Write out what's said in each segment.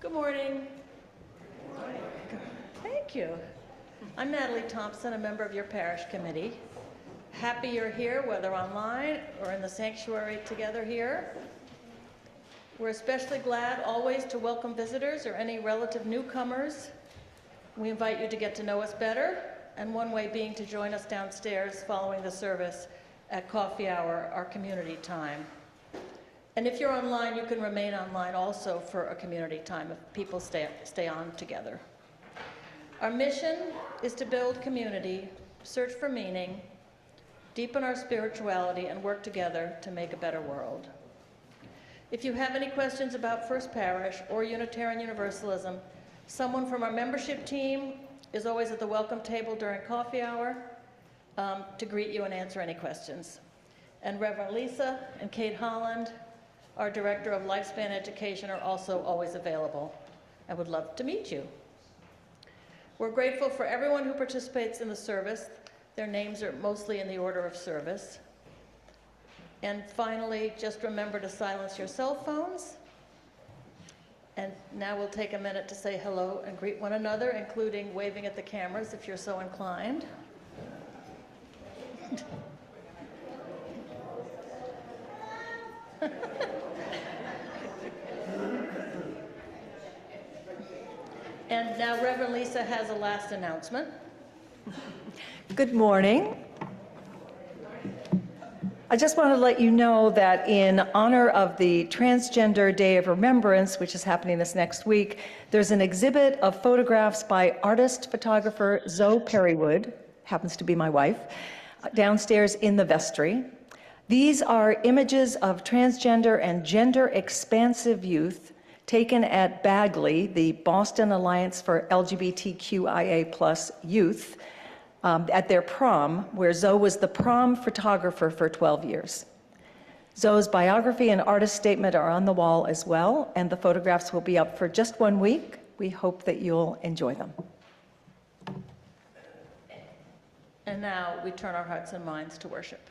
Good morning. Thank you. I'm Natalie Thompson, a member of your parish committee. Happy you're here, whether online or in the sanctuary together here. We're especially glad always to welcome visitors or any relative newcomers. We invite you to get to know us better, and one way being to join us downstairs following the service at coffee hour, our community time. And if you're online, you can remain online also for a community time if people stay on together. Our mission is to build community, search for meaning, deepen our spirituality, and work together to make a better world. If you have any questions about First Parish or Unitarian Universalism, someone from our membership team is always at the welcome table during coffee hour to greet you and answer any questions. And Reverend Lisa and Kate Holland, our Director of Lifespan Education, are also always available and would love to meet you. We're grateful for everyone who participates in the service. Their names are mostly in the order of service. And finally, just remember to silence your cell phones. And now we'll take a minute to say hello and greet one another, including waving at the cameras if you're so inclined. And now Reverend Lisa has a last announcement. Good morning. I just want to let you know that in honor of the Transgender Day of Remembrance, which is happening this next week, there's an exhibit of photographs by artist-photographer Zoe Perrywood, happens to be my wife, downstairs in the vestry. These are images of transgender and gender-expansive youth taken at Bagley, the Boston Alliance for LGBTQIA+ youth, at their prom, where Zoe was the prom photographer for 12 years. Zoe's biography and artist statement are on the wall as well, and the photographs will be up for just 1 week. We hope that you'll enjoy them. And now we turn our hearts and minds to worship.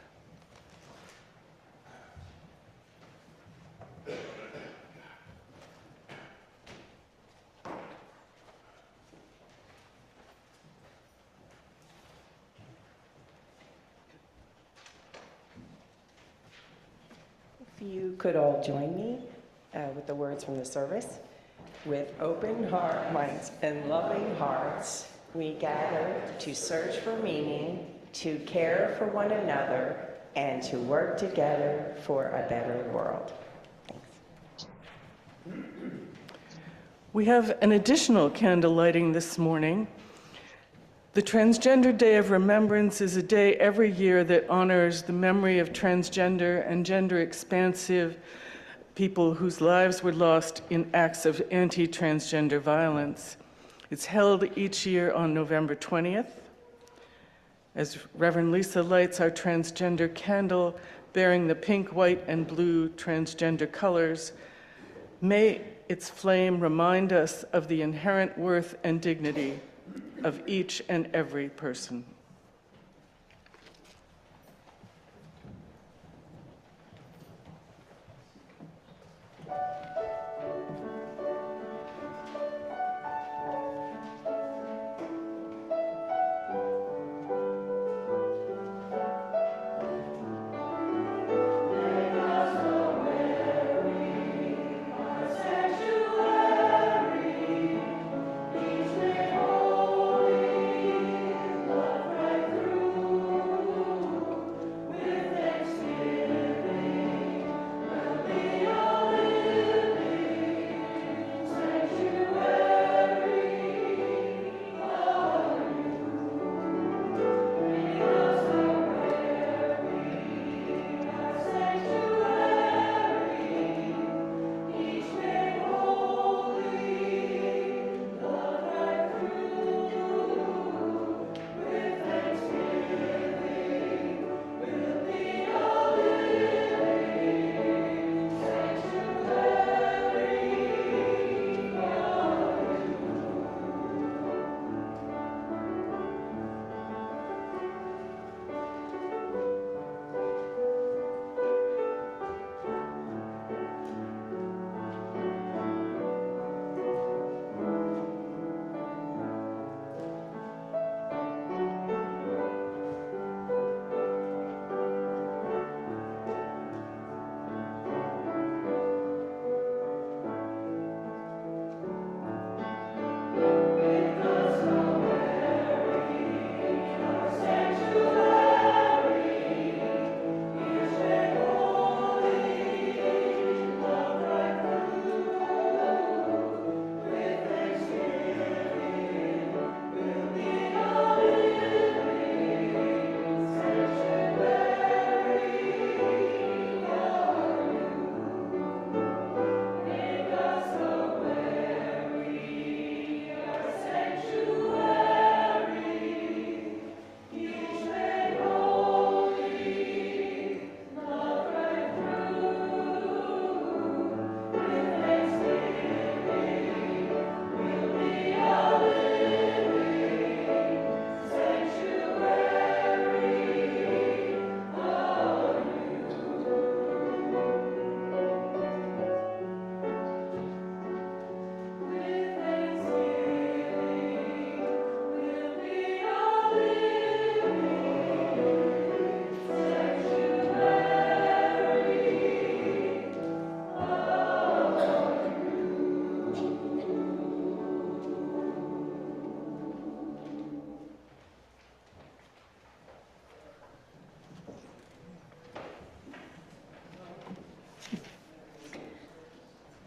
If you could all join me with the words from the service. With open minds and loving hearts, we gather to search for meaning, to care for one another, and to work together for a better world. Thanks. We have an additional candle lighting this morning. The Transgender Day of Remembrance is a day every year that honors the memory of transgender and gender-expansive people whose lives were lost in acts of anti-transgender violence. It's held each year on November 20th. As Reverend Lisa lights our transgender candle bearing the pink, white, and blue transgender colors, may its flame remind us of the inherent worth and dignity of each and every person. Sanctuary, each made holy, love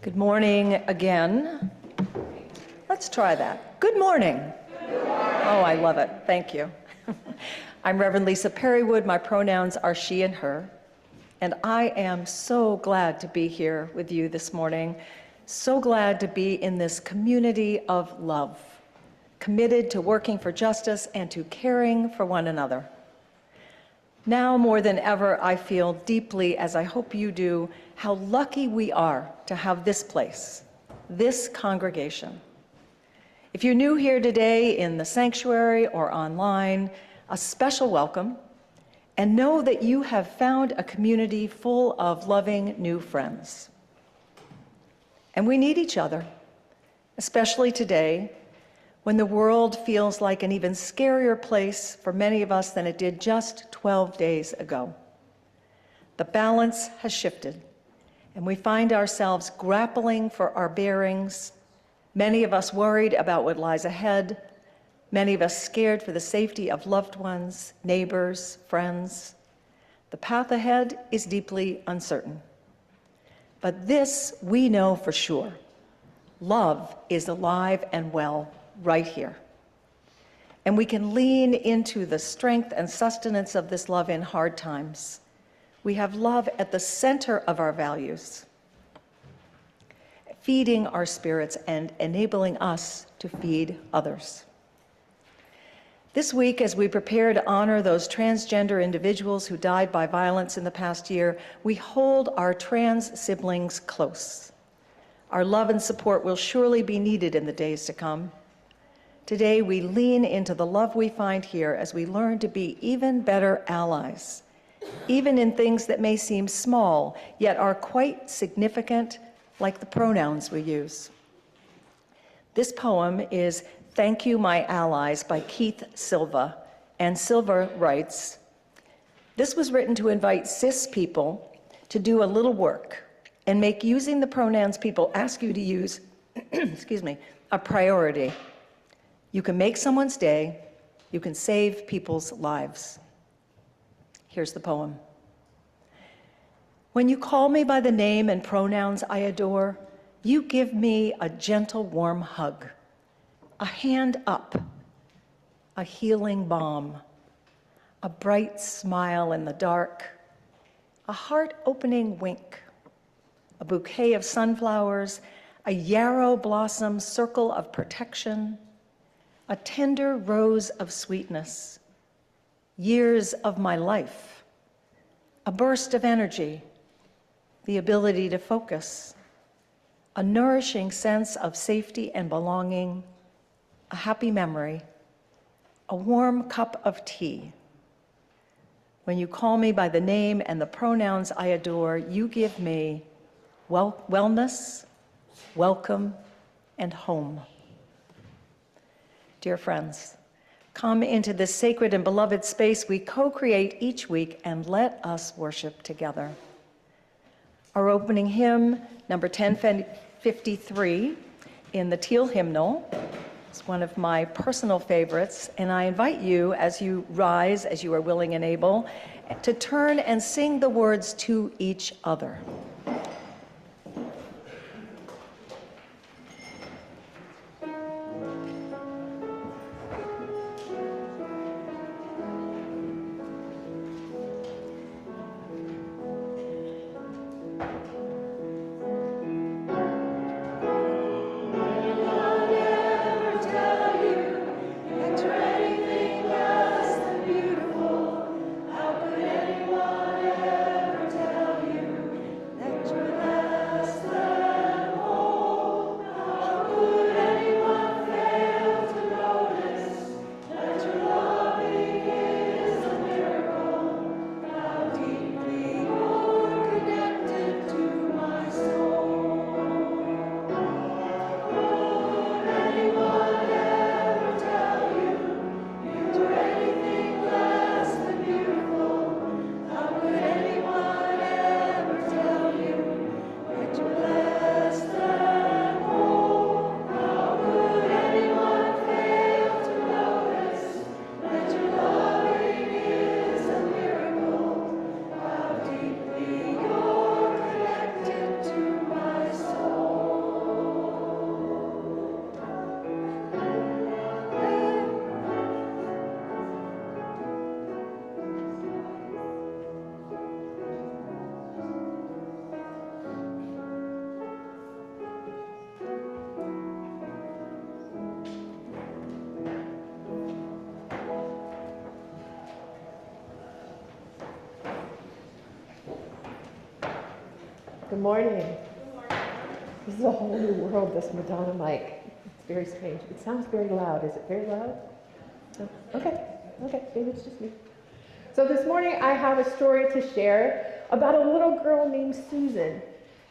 Good morning again. Let's try that. Good morning. Oh, I love it. Thank you. I'm Reverend Lisa Perrywood. My pronouns are she and her. And I am so glad to be here with you this morning. So glad to be in this community of love, committed to working for justice and to caring for one another. Now more than ever, I feel deeply, as I hope you do, how lucky we are to have this place, this congregation. If you're new here today in the sanctuary or online, a special welcome, and know that you have found a community full of loving new friends. And we need each other, especially today, when the world feels like an even scarier place for many of us than it did just 12 days ago. The balance has shifted, and we find ourselves grappling for our bearings, many of us worried about what lies ahead, many of us scared for the safety of loved ones, neighbors, friends. The path ahead is deeply uncertain. But this we know for sure. Love is alive and well right here. And we can lean into the strength and sustenance of this love in hard times. We have love at the center of our values, feeding our spirits and enabling us to feed others. This week, as we prepare to honor those transgender individuals who died by violence in the past year, we hold our trans siblings close. Our love and support will surely be needed in the days to come. Today, we lean into the love we find here as we learn to be even better allies, even in things that may seem small, yet are quite significant, like the pronouns we use. This poem is Thank You, My Allies by Keith Silva, and Silva writes, this was written to invite cis people to do a little work and make using the pronouns people ask you to use, excuse me, a priority. You can make someone's day, you can save people's lives. Here's the poem. When you call me by the name and pronouns I adore, you give me a gentle, warm hug, a hand up, a healing balm, a bright smile in the dark, a heart-opening wink, a bouquet of sunflowers, a yarrow blossom circle of protection, a tender rose of sweetness, years of my life, a burst of energy, the ability to focus, a nourishing sense of safety and belonging, a happy memory, a warm cup of tea. When you call me by the name and the pronouns I adore, you give me wellness, welcome, and home. Dear friends, come into this sacred and beloved space we co-create each week and let us worship together. Our opening hymn, number 1053 in the Teal hymnal, is one of my personal favorites, and I invite you, as you rise, as you are willing and able, to turn and sing the words to each other. Good morning. This is a whole new world, this Madonna mic. It's very strange. It sounds very loud. Is it very loud? No? Okay, maybe it's just me. So this morning I have a story to share about a little girl named Susan.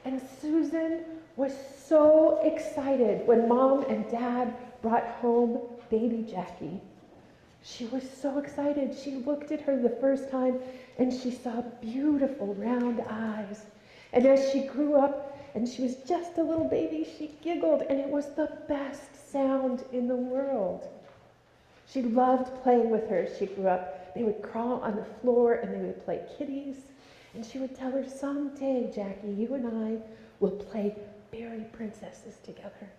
And Susan was so excited when Mom and Dad brought home baby Jackie. She was so excited. She looked at her the first time and she saw beautiful round eyes. And as she grew up and she was just a little baby, she giggled, and it was the best sound in the world. She loved playing with her as she grew up. They would crawl on the floor and they would play kitties. And she would tell her, someday, Jackie, you and I will play fairy princesses together.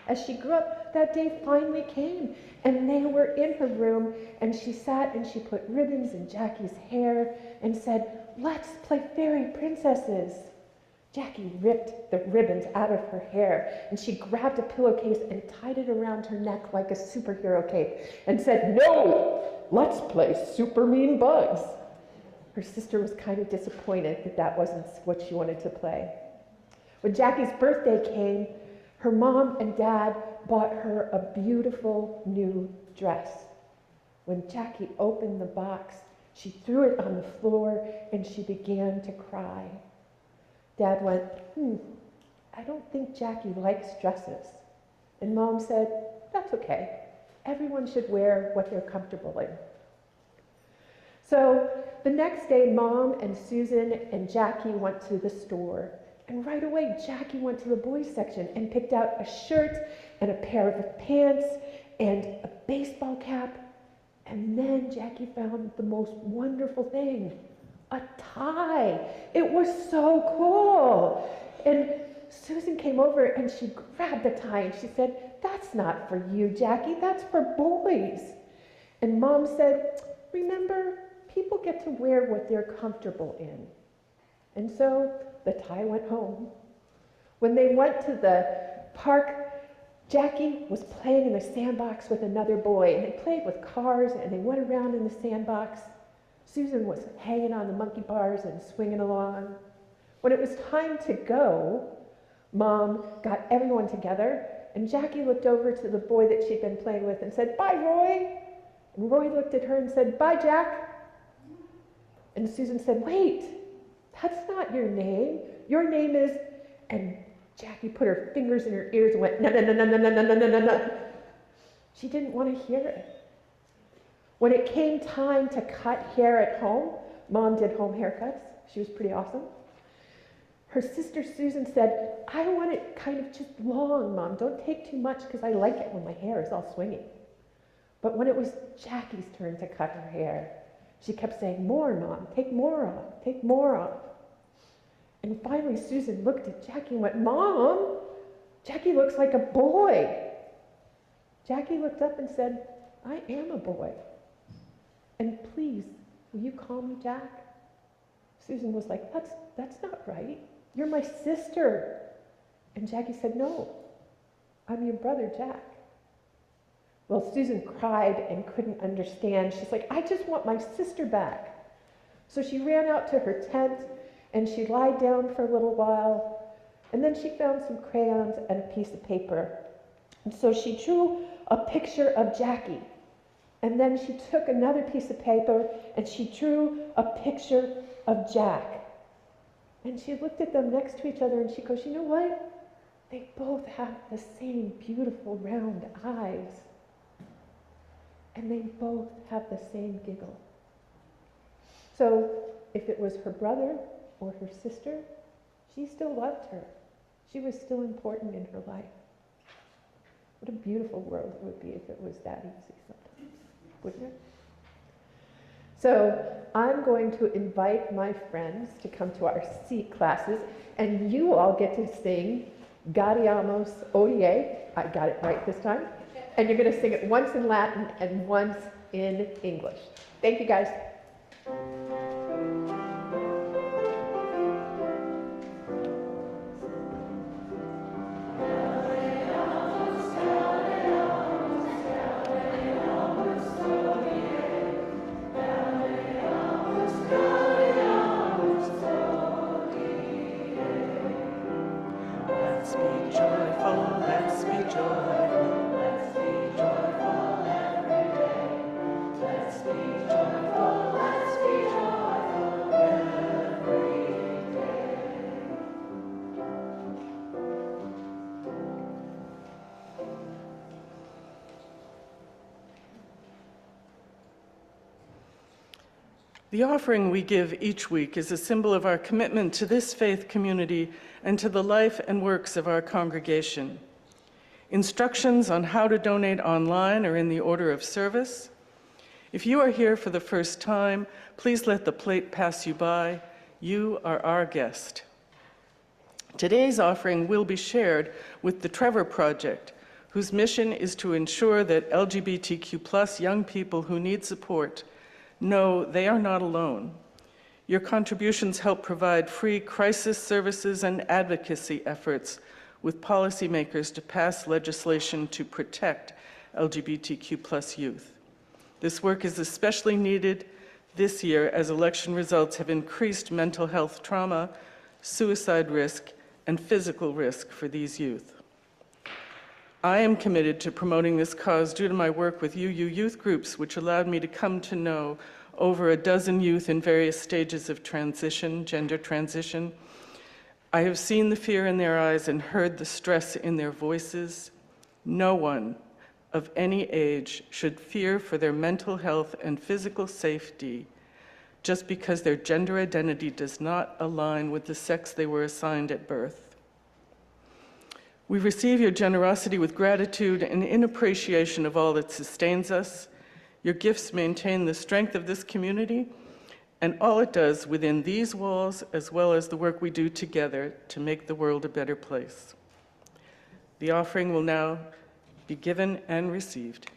As she grew up, that day finally came, and they were in her room, and she sat and she put ribbons in Jackie's hair and said, let's play fairy princesses. Jackie ripped the ribbons out of her hair, and she grabbed a pillowcase and tied it around her neck like a superhero cape and said, no, let's play super mean bugs. Her sister was kind of disappointed that that wasn't what she wanted to play. When Jackie's birthday came, her mom and dad bought her a beautiful new dress. When Jackie opened the box, she threw it on the floor and she began to cry. Dad went, I don't think Jackie likes dresses. And Mom said, that's okay. Everyone should wear what they're comfortable in. So the next day, Mom and Susan and Jackie went to the store. And right away, Jackie went to the boys section and picked out a shirt and a pair of pants and a baseball cap. And then Jackie found the most wonderful thing, a tie. It was so cool. And Susan came over and she grabbed the tie and she said, that's not for you, Jackie, that's for boys. And Mom said, remember, people get to wear what they're comfortable in. And so the tie went home. When they went to the park, Jackie was playing in the sandbox with another boy, and they played with cars, and they went around in the sandbox. Susan was hanging on the monkey bars and swinging along. When it was time to go, Mom got everyone together, and Jackie looked over to the boy that she'd been playing with and said, bye, Roy. And Roy looked at her and said, bye, Jack. And Susan said, wait, that's not your name. Your name is, and Jackie put her fingers in her ears and went, no, no, no, no, no, no, no, no, no, no. She didn't want to hear it. When it came time to cut hair at home, Mom did home haircuts. She was pretty awesome. Her sister Susan said, I want it kind of just long, Mom. Don't take too much because I like it when my hair is all swinging. But when it was Jackie's turn to cut her hair, she kept saying, more, Mom, take more off, take more off. And finally, Susan looked at Jackie and went, Mom, Jackie looks like a boy. Jackie looked up and said, I am a boy. And please, will you call me Jack? Susan was like, that's not right. You're my sister. And Jackie said, no, I'm your brother, Jack. Well, Susan cried and couldn't understand. She's like, I just want my sister back. So she ran out to her tent and she lied down for a little while. And then she found some crayons and a piece of paper. And so she drew a picture of Jackie. And then she took another piece of paper and she drew a picture of Jack. And she looked at them next to each other and she goes, you know what? They both have the same beautiful round eyes. And they both have the same giggle. So if it was her brother or her sister, she still loved her. She was still important in her life. What a beautiful world it would be if it was that easy sometimes, wouldn't it? So I'm going to invite my friends to come to our seat classes, and you all get to sing Gaudiamus Odie. I got it right this time. And you're going to sing it once in Latin and once in English. Thank you, guys. let's be joyful, let's be joyful, let's be joyful every day. Let's be joyful, let's be joyful every day. The offering we give each week is a symbol of our commitment to this faith community and to the life and works of our congregation. Instructions on how to donate online are in the order of service. If you are here for the first time, please let the plate pass you by. You are our guest. Today's offering will be shared with the Trevor Project, whose mission is to ensure that LGBTQ+ young people who need support know they are not alone. Your contributions help provide free crisis services and advocacy efforts with policymakers to pass legislation to protect LGBTQ+ youth. This work is especially needed this year as election results have increased mental health trauma, suicide risk, and physical risk for these youth. I am committed to promoting this cause due to my work with UU youth groups, which allowed me to come to know over a dozen youth in various stages of transition, gender transition. I have seen the fear in their eyes and heard the stress in their voices. No one of any age should fear for their mental health and physical safety just because their gender identity does not align with the sex they were assigned at birth. We receive your generosity with gratitude and in appreciation of all that sustains us. Your gifts maintain the strength of this community and all it does within these walls, as well as the work we do together to make the world a better place. The offering will now be given and received.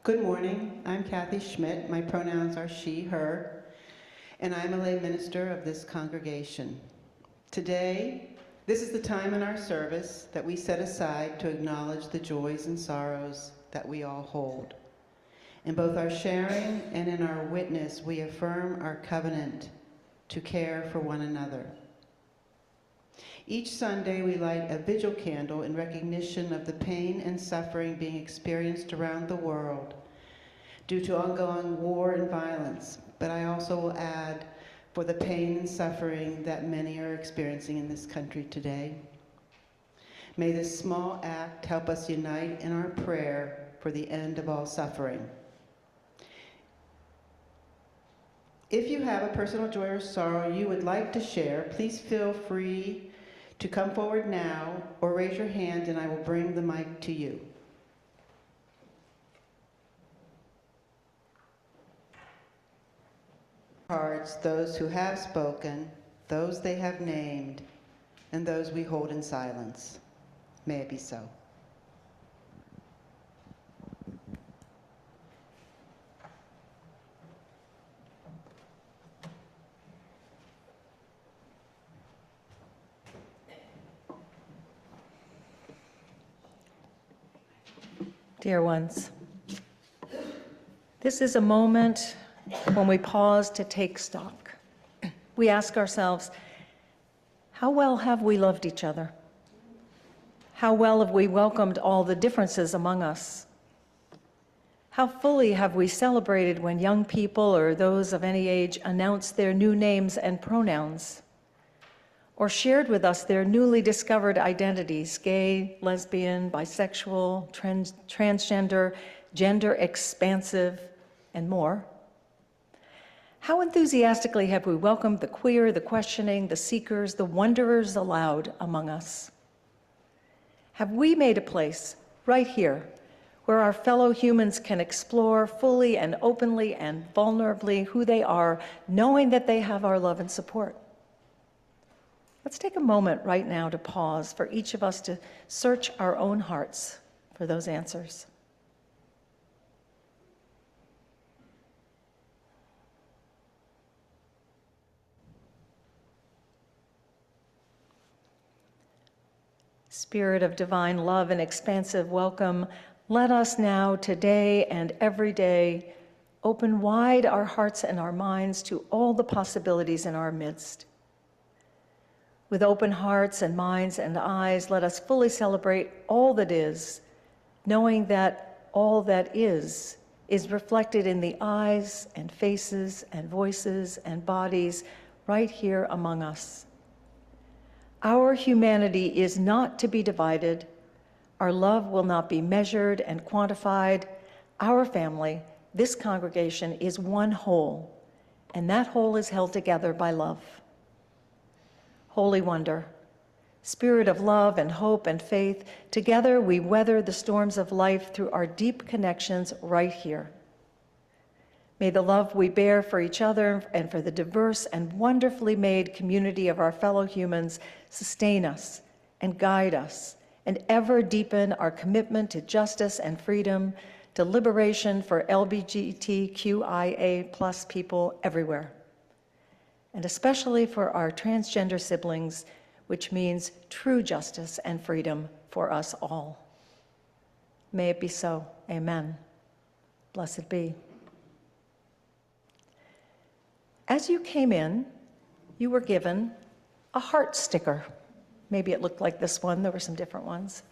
Good morning. I'm Kathy Schmidt. My pronouns are she, her, and I'm a lay minister of this congregation. Today, this is the time in our service that we set aside to acknowledge the joys and sorrows that we all hold. In both our sharing and in our witness, we affirm our covenant to care for one another. Each Sunday, we light a vigil candle in recognition of the pain and suffering being experienced around the world due to ongoing war and violence. But I also will add, for the pain and suffering that many are experiencing in this country today. May this small act help us unite in our prayer for the end of all suffering. If you have a personal joy or sorrow you would like to share, please feel free to come forward now or raise your hand and I will bring the mic to you. Hearts, those who have spoken, those they have named, and those we hold in silence. May it be so. Dear ones, this is a moment when we pause to take stock. We ask ourselves, how well have we loved each other? How well have we welcomed all the differences among us? How fully have we celebrated when young people or those of any age announce their new names and pronouns? Or shared with us their newly discovered identities, gay, lesbian, bisexual, transgender, gender expansive, and more? How enthusiastically have we welcomed the queer, the questioning, the seekers, the wanderers aloud among us? Have we made a place right here where our fellow humans can explore fully and openly and vulnerably who they are, knowing that they have our love and support? Let's take a moment right now to pause for each of us to search our own hearts for those answers. Spirit of divine love and expansive welcome, let us now, today and every day, open wide our hearts and our minds to all the possibilities in our midst. With open hearts and minds and eyes, let us fully celebrate all that is, knowing that all that is reflected in the eyes and faces and voices and bodies right here among us. Our humanity is not to be divided. Our love will not be measured and quantified. Our family, this congregation, is one whole, and that whole is held together by love. Holy wonder, spirit of love and hope and faith, together we weather the storms of life through our deep connections right here. May the love we bear for each other and for the diverse and wonderfully made community of our fellow humans sustain us and guide us and ever deepen our commitment to justice and freedom, to liberation for LGBTQIA+ people everywhere, and especially for our transgender siblings, which means true justice and freedom for us all. May it be so. Amen. Blessed be. As you came in, you were given a heart sticker. Maybe it looked like this one. There were some different ones.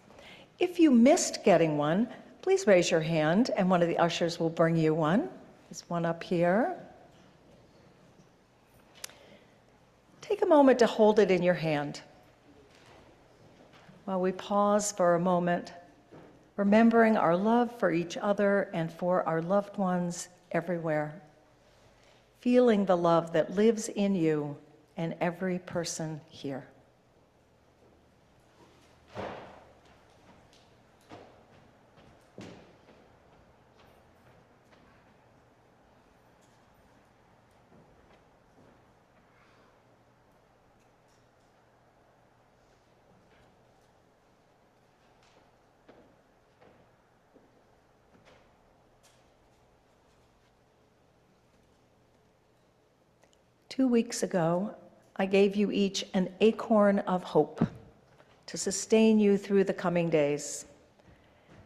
If you missed getting one, please raise your hand and one of the ushers will bring you one. There's one up here. Take a moment to hold it in your hand while we pause for a moment, remembering our love for each other and for our loved ones everywhere, feeling the love that lives in you and every person here. Two weeks ago, I gave you each an acorn of hope to sustain you through the coming days.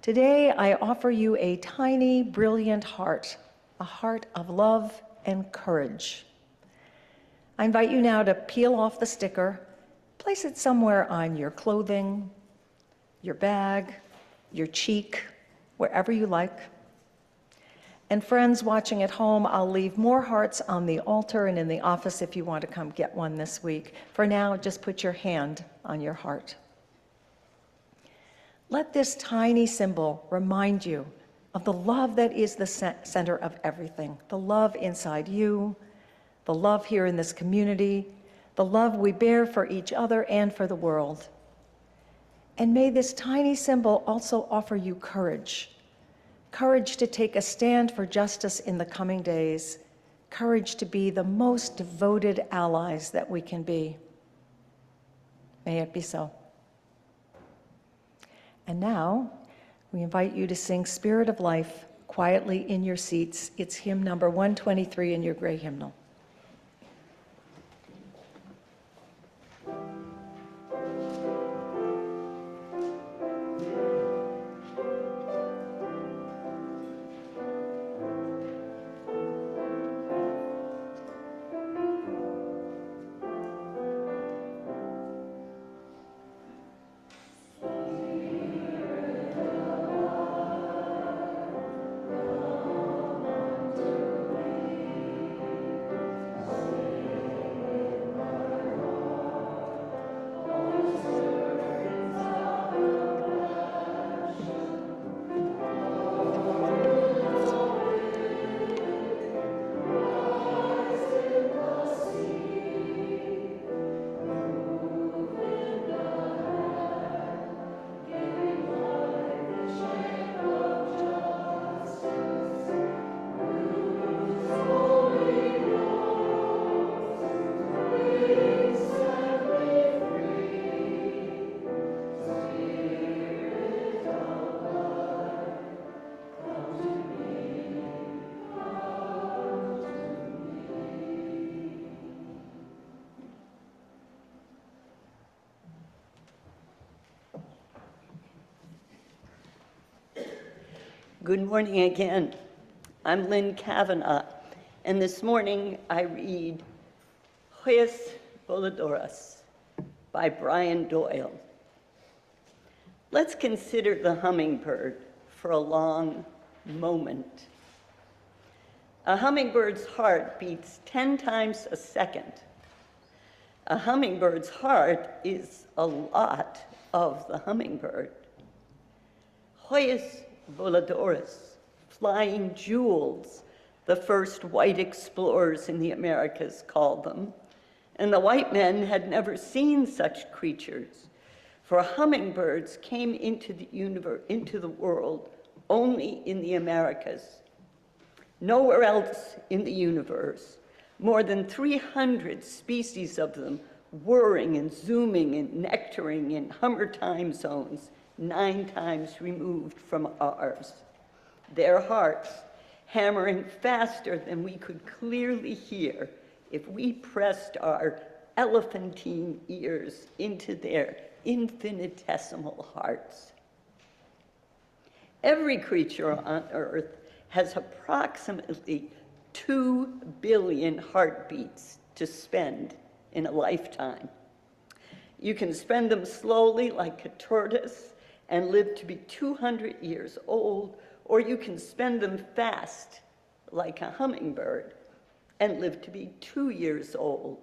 Today, I offer you a tiny, brilliant heart, a heart of love and courage. I invite you now to peel off the sticker, Place it somewhere on your clothing, your bag, your cheek, wherever you like. And friends watching at home, I'll leave more hearts on the altar and in the office if you want to come get one this week. For now, just put your hand on your heart. Let this tiny symbol remind you of the love that is the center of everything, the love inside you, the love here in this community, the love we bear for each other and for the world. And may this tiny symbol also offer you courage. Courage to take a stand for justice in the coming days. Courage to be the most devoted allies that we can be. May it be so. And now, we invite you to sing Spirit of Life quietly in your seats. It's hymn number 123 in your gray hymnal. Good morning again. I'm Lynn Kavanaugh, and this morning I read Hoyas Voladoras by Brian Doyle. Let's consider the hummingbird for a long moment. A hummingbird's heart beats 10 times a second. A hummingbird's heart is a lot of the hummingbird. Hoyas Voladoras, flying jewels, the first white explorers in the Americas called them, and the white men had never seen such creatures, for hummingbirds came into the world only in the Americas. Nowhere else in the universe, more than 300 species of them whirring and zooming and nectaring in Hummer time zones 9 times removed from ours. Their hearts hammering faster than we could clearly hear if we pressed our elephantine ears into their infinitesimal hearts. Every creature on Earth has approximately 2 billion heartbeats to spend in a lifetime. You can spend them slowly like a tortoise and live to be 200 years old, or you can spend them fast like a hummingbird and live to be 2 years old.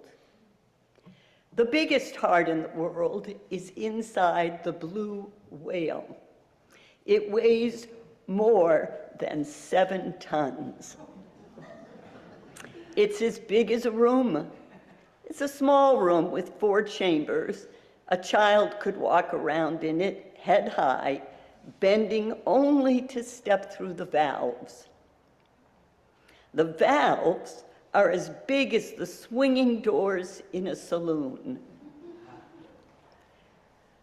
The biggest heart in the world is inside the blue whale. It weighs more than 7 tons. It's as big as a room. It's a small room with 4 chambers. A child could walk around in it head high, bending only to step through the valves. The valves are as big as the swinging doors in a saloon.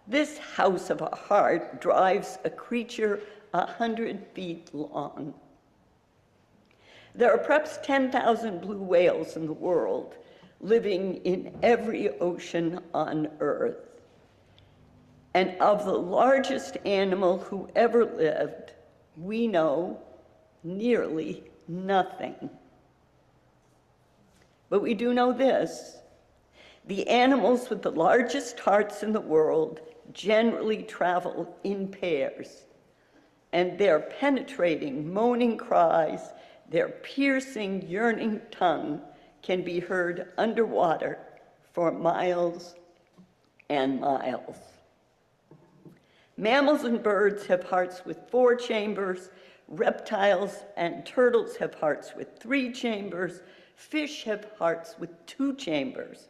This house of a heart drives a creature 100 feet long. There are perhaps 10,000 blue whales in the world, living in every ocean on Earth. And of the largest animal who ever lived, we know nearly nothing. But we do know this. The animals with the largest hearts in the world generally travel in pairs, and their penetrating, moaning cries, their piercing, yearning tongue can be heard underwater for miles and miles. Mammals and birds have hearts with 4 chambers. Reptiles and turtles have hearts with 3 chambers. Fish have hearts with 2 chambers.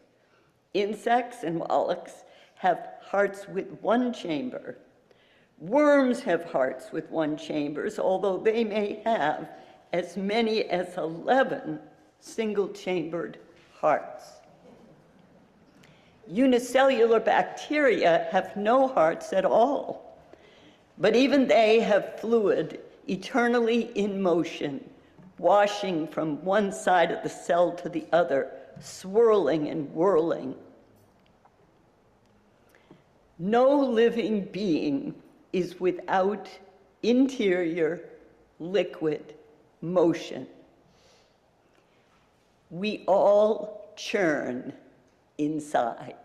Insects and mollusks have hearts with 1 chamber. Worms have hearts with 1 chamber, although they may have as many as 11 single-chambered hearts. Unicellular bacteria have no hearts at all, but even they have fluid eternally in motion, washing from one side of the cell to the other, swirling and whirling. No living being is without interior liquid motion. We all churn inside.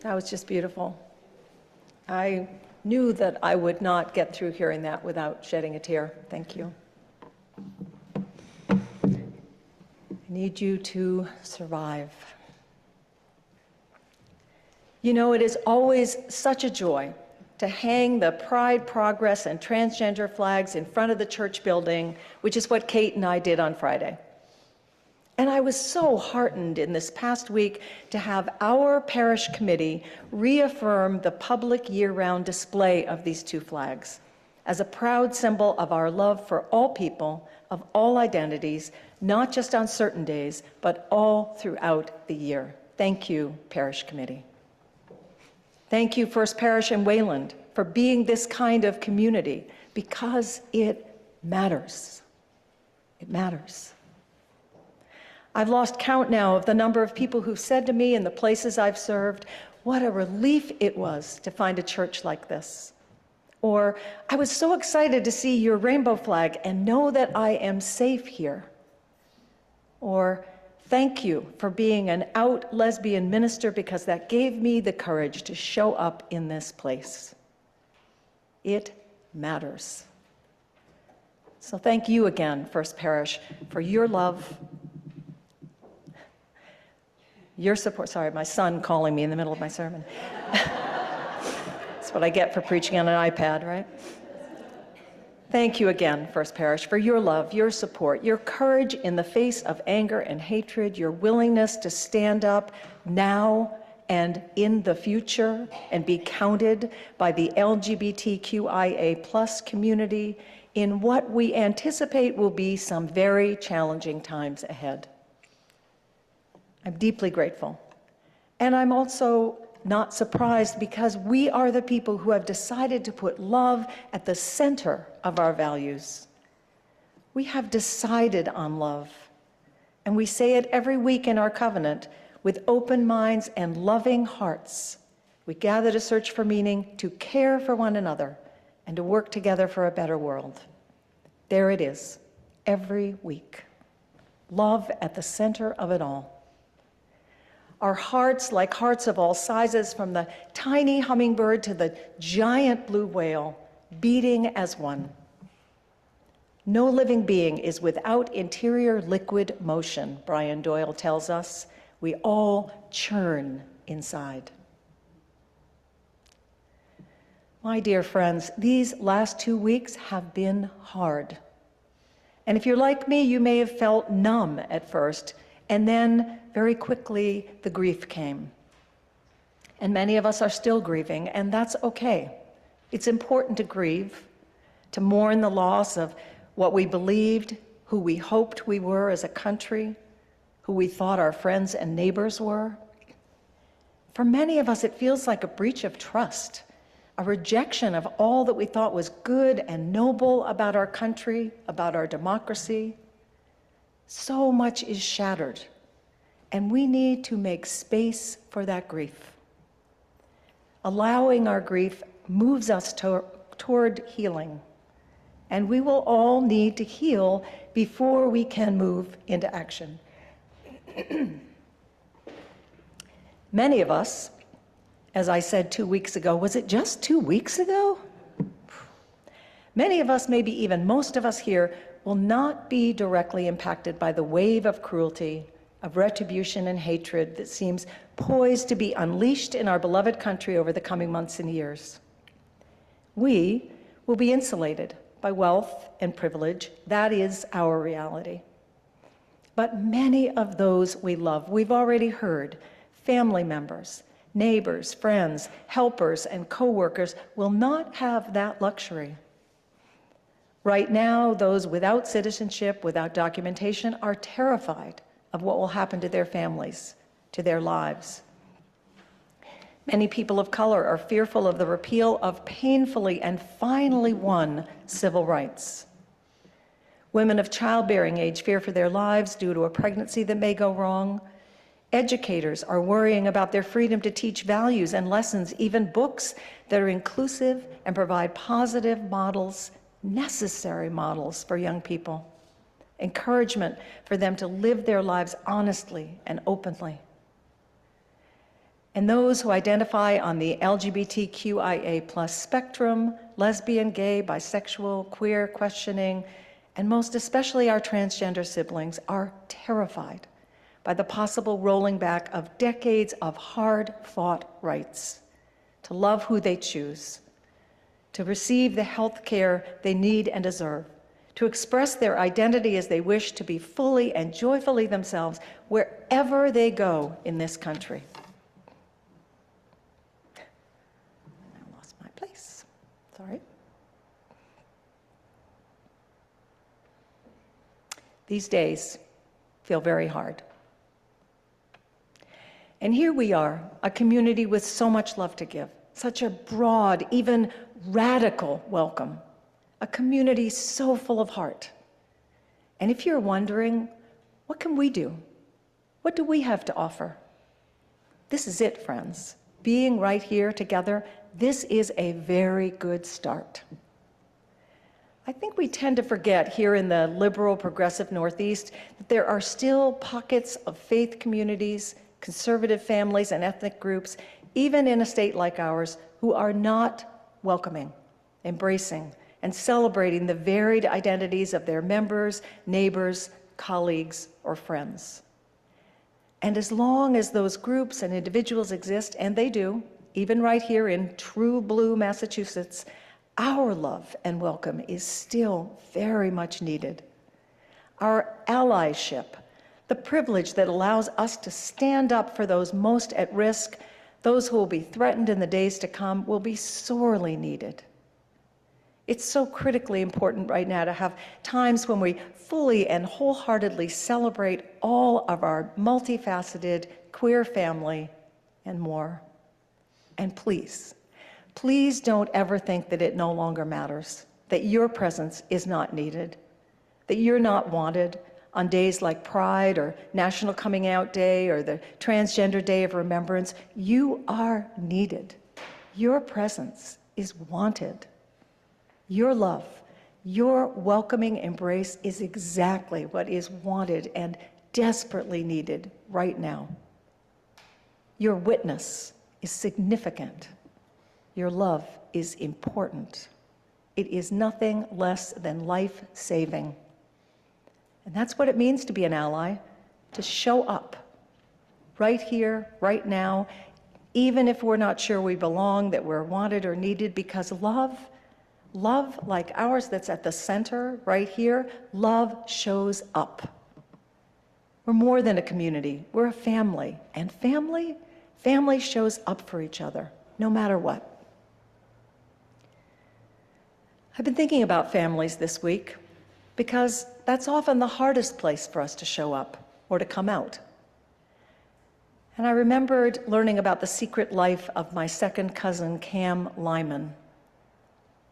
That was just beautiful. I knew that I would not get through hearing that without shedding a tear. Thank you. I need you to survive. You know, it is always such a joy to hang the Pride, Progress, and transgender flags in front of the church building, which is what Kate and I did on Friday. And I was so heartened in this past week to have our parish committee reaffirm the public year-round display of these two flags as a proud symbol of our love for all people of all identities, not just on certain days, but all throughout the year. Thank you, parish committee. Thank you, First Parish in Wayland, for being this kind of community, because it matters. It matters. I've lost count now of the number of people who've said to me in the places I've served, what a relief it was to find a church like this. Or, I was so excited to see your rainbow flag and know that I am safe here. Or, thank you for being an out lesbian minister because that gave me the courage to show up in this place. It matters. So thank you again, First Parish, for your love, your support. Sorry, my son calling me in the middle of my sermon. That's what I get for preaching on an iPad, right? Thank you again, First Parish, for your love, your support, your courage in the face of anger and hatred, your willingness to stand up now and in the future and be counted by the LGBTQIA+ community in what we anticipate will be some very challenging times ahead. I'm deeply grateful. And I'm also not surprised because we are the people who have decided to put love at the center of our values. We have decided on love, and we say it every week in our covenant with open minds and loving hearts. We gather to search for meaning, to care for one another, and to work together for a better world. There it is, every week. Love at the center of it all. Our hearts, like hearts of all sizes, from the tiny hummingbird to the giant blue whale, beating as one. No living being is without interior liquid motion, Brian Doyle tells us. We all churn inside. My dear friends, these last 2 weeks have been hard. And if you're like me, you may have felt numb at first, and then very quickly the grief came. And many of us are still grieving, and that's okay. It's important to grieve, to mourn the loss of what we believed, who we hoped we were as a country, who we thought our friends and neighbors were. For many of us, it feels like a breach of trust, a rejection of all that we thought was good and noble about our country, about our democracy. So much is shattered, and we need to make space for that grief. Allowing our grief moves us toward healing, and we will all need to heal before we can move into action. Many of us, as I said 2 weeks ago, was it just 2 weeks ago? Many of us, maybe even most of us here, will not be directly impacted by the wave of cruelty, of retribution and hatred that seems poised to be unleashed in our beloved country over the coming months and years. We will be insulated by wealth and privilege. That is our reality. But many of those we love, we've already heard, family members, neighbors, friends, helpers, and co-workers will not have that luxury. Right now, those without citizenship, without documentation, are terrified of what will happen to their families, to their lives. Many people of color are fearful of the repeal of painfully and finally won civil rights. Women of childbearing age fear for their lives due to a pregnancy that may go wrong. Educators are worrying about their freedom to teach values and lessons, even books that are inclusive and provide positive models, necessary models for young people. Encouragement for them to live their lives honestly and openly. and those who identify on the LGBTQIA+ spectrum, lesbian, gay, bisexual, queer, questioning, and most especially our transgender siblings, are terrified by the possible rolling back of decades of hard-fought rights to love who they choose, to receive the health care they need and deserve, to express their identity as they wish, to be fully and joyfully themselves wherever they go in this country. I lost my place. Sorry. These days feel very hard. And here we are, a community with so much love to give, such a broad, even radical welcome, a community so full of heart. And if you're wondering, what can we do? What do we have to offer? This is it, friends. Being right here together, this is a very good start. I think we tend to forget here in the liberal, progressive Northeast that there are still pockets of faith communities, conservative families, and ethnic groups, even in a state like ours, who are not welcoming, embracing, and celebrating the varied identities of their members, neighbors, colleagues, or friends. And as long as those groups and individuals exist, and they do, even right here in true blue Massachusetts, our love and welcome is still very much needed. Our allyship, the privilege that allows us to stand up for those most at risk, those who will be threatened in the days to come, will be sorely needed. It's so critically important right now to have times when we fully and wholeheartedly celebrate all of our multifaceted queer family and more. And please, please don't ever think that it no longer matters, that your presence is not needed, that you're not wanted on days like Pride or National Coming Out Day or the Transgender Day of Remembrance. You are needed. Your presence is wanted. Your love, your welcoming embrace is exactly what is wanted and desperately needed right now. Your witness is significant. Your love is important. It is nothing less than life-saving. And that's what it means to be an ally, to show up right here, right now, even if we're not sure we belong, that we're wanted or needed, because love like ours that's at the center right here, love shows up. We're more than a community, we're a family. And family shows up for each other, no matter what. I've been thinking about families this week because that's often the hardest place for us to show up or to come out. And I remembered learning about the secret life of my second cousin, Cam Lyman.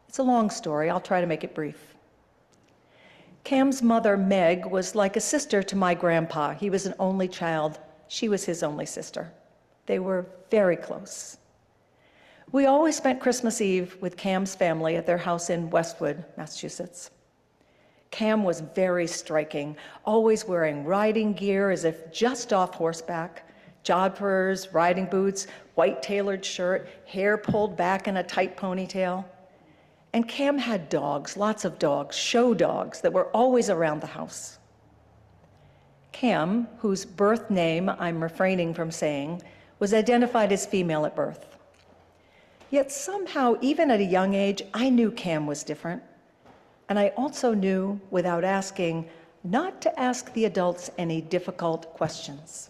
It's a long story, I'll try to make it brief. Cam's mother, Meg, was like a sister to my grandpa. He was an only child. She was his only sister. They were very close. We always spent Christmas Eve with Cam's family at their house in Westwood, Massachusetts. Cam was very striking, always wearing riding gear as if just off horseback, jodhpurs, riding boots, white tailored shirt, hair pulled back in a tight ponytail. And Cam had dogs, lots of dogs, show dogs that were always around the house. Cam, whose birth name I'm refraining from saying, was identified as female at birth. Yet somehow, even at a young age, I knew Cam was different. And I also knew, without asking, not to ask the adults any difficult questions.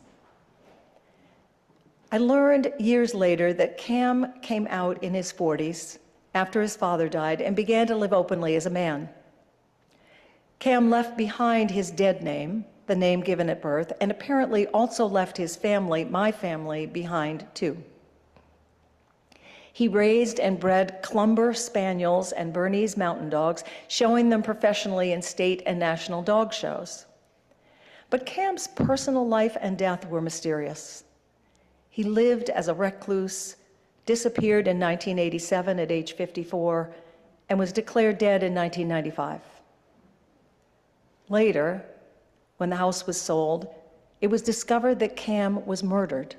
I learned years later that Cam came out in his 40s after his father died and began to live openly as a man. Cam left behind his dead name, the name given at birth, and apparently also left his family, my family, behind too. He raised and bred Clumber Spaniels and Bernese Mountain Dogs, showing them professionally in state and national dog shows. But Cam's personal life and death were mysterious. He lived as a recluse, disappeared in 1987 at age 54, and was declared dead in 1995. Later, when the house was sold, it was discovered that Cam was murdered.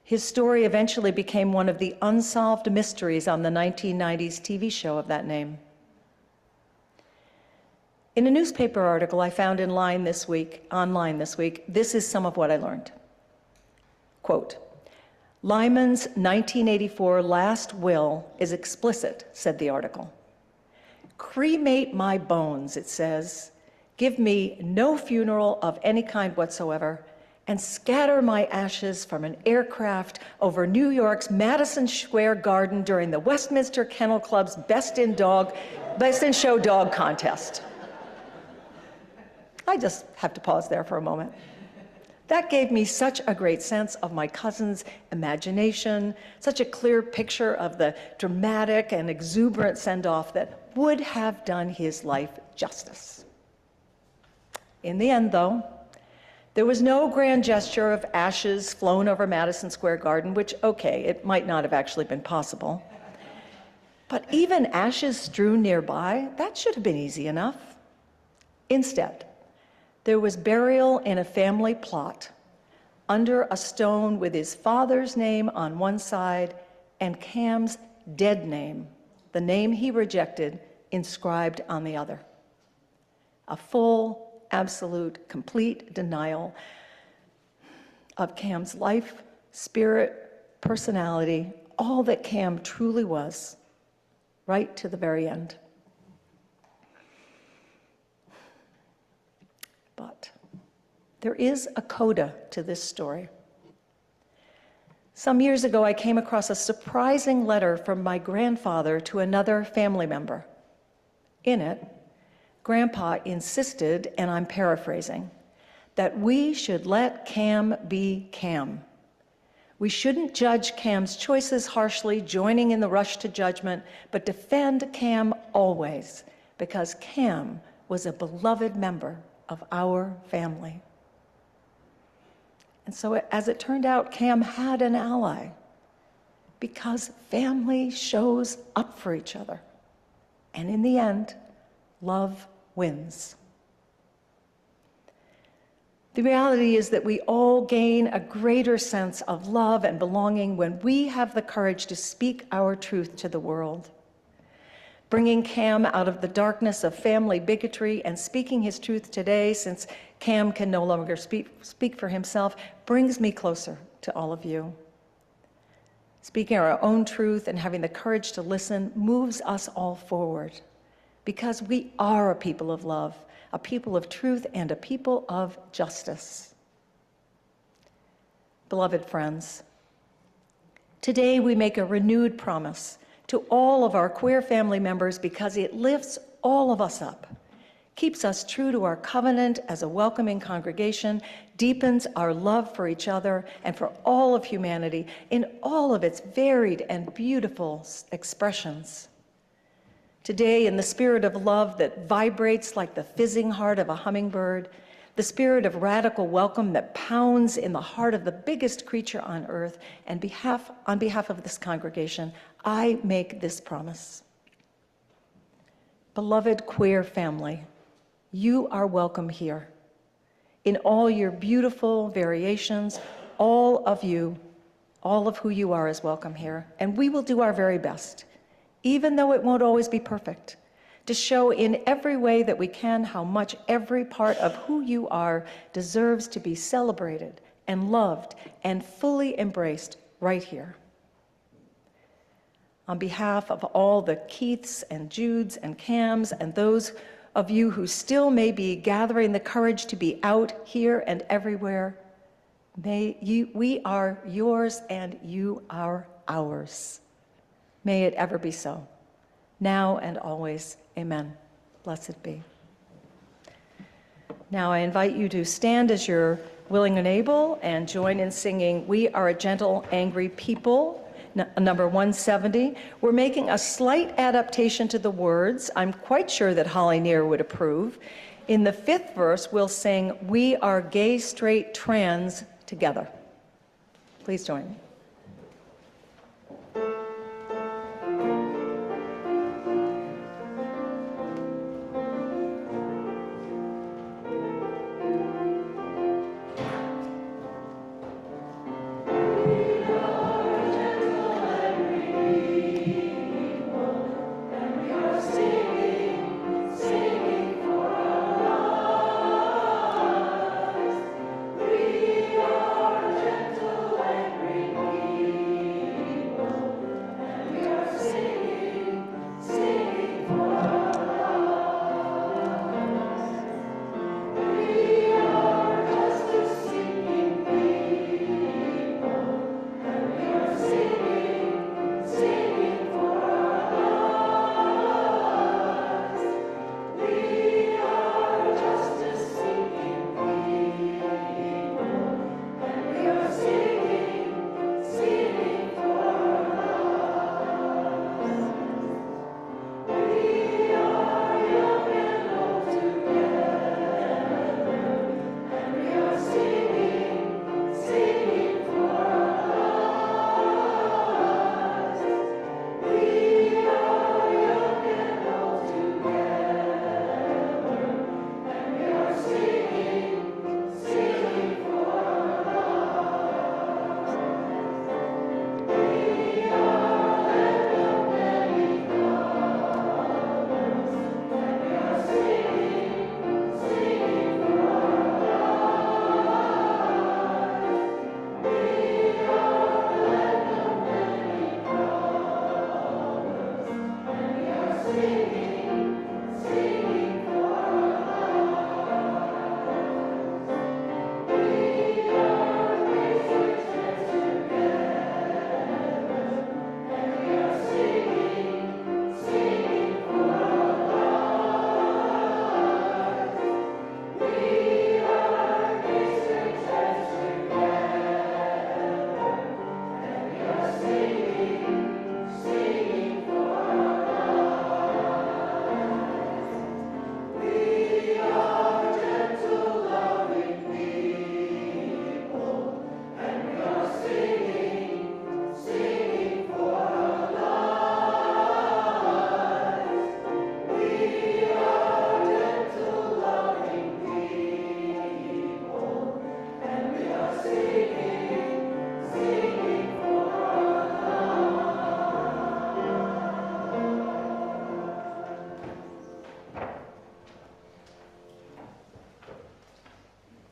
His story eventually became one of the unsolved mysteries on the 1990s TV show of that name. In a newspaper article I found online this week, this is some of what I learned. Quote, Lyman's 1984 last will is explicit, said the article. Cremate my bones, it says. Give me no funeral of any kind whatsoever, and scatter my ashes from an aircraft over New York's Madison Square Garden during the Westminster Kennel Club's Best in Show Dog contest. I just have to pause there for a moment. That gave me such a great sense of my cousin's imagination, such a clear picture of the dramatic and exuberant send-off that would have done his life justice. In the end, though, there was no grand gesture of ashes flown over Madison Square Garden, which, okay, it might not have actually been possible. But even ashes strewn nearby, that should have been easy enough. Instead, there was burial in a family plot under a stone with his father's name on one side and Cam's dead name, the name he rejected, inscribed on the other. A full, absolute, complete denial of Cam's life, spirit, personality, all that Cam truly was, right to the very end. But there is a coda to this story. Some years ago, I came across a surprising letter from my grandfather to another family member. In it, Grandpa insisted, and I'm paraphrasing, that we should let Cam be Cam. We shouldn't judge Cam's choices harshly, joining in the rush to judgment, but defend Cam always, because Cam was a beloved member of our family. And so as it turned out, Cam had an ally, because family shows up for each other. And in the end, love wins. The reality is that we all gain a greater sense of love and belonging when we have the courage to speak our truth to the world. Bringing Cam out of the darkness of family bigotry and speaking his truth today, since Cam can no longer speak for himself, brings me closer to all of you. Speaking our own truth and having the courage to listen moves us all forward, because we are a people of love, a people of truth, and a people of justice. Beloved friends, today we make a renewed promise to all of our queer family members, because it lifts all of us up, keeps us true to our covenant as a welcoming congregation, deepens our love for each other and for all of humanity in all of its varied and beautiful expressions. Today, in the spirit of love that vibrates like the fizzing heart of a hummingbird, the spirit of radical welcome that pounds in the heart of the biggest creature on earth, and on behalf of this congregation, I make this promise. Beloved queer family, you are welcome here. In all your beautiful variations, all of who you are is welcome here. And we will do our very best, even though it won't always be perfect, to show in every way that we can how much every part of who you are deserves to be celebrated and loved and fully embraced right here. On behalf of all the Keiths and Judes and Cams and those of you who still may be gathering the courage to be out here and everywhere, we are yours and you are ours. May it ever be so, now and always. Amen. Blessed be. Now I invite you to stand as you're willing and able and join in singing "We Are a Gentle, Angry People," number 170. We're making a slight adaptation to the words. I'm quite sure that Holly Neer would approve. In the 5th verse, we'll sing "We Are Gay, Straight, Trans" together. Please join me. We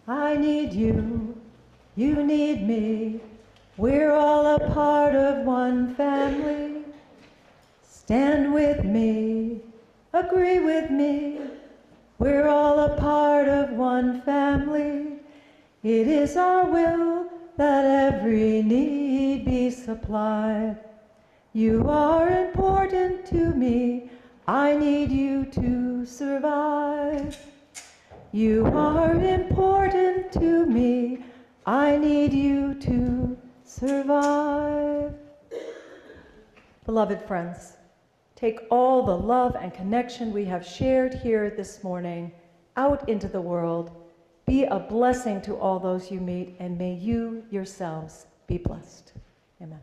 I need you, you need me. We're all a part of one family. Stand with me, agree with me. We're all a part of one family. It is our will that every need be supplied. You are important to me. I need you to survive. You are important to me. I need you to survive. Beloved friends, take all the love and connection we have shared here this morning out into the world. Be a blessing to all those you meet, and may you yourselves be blessed. Amen.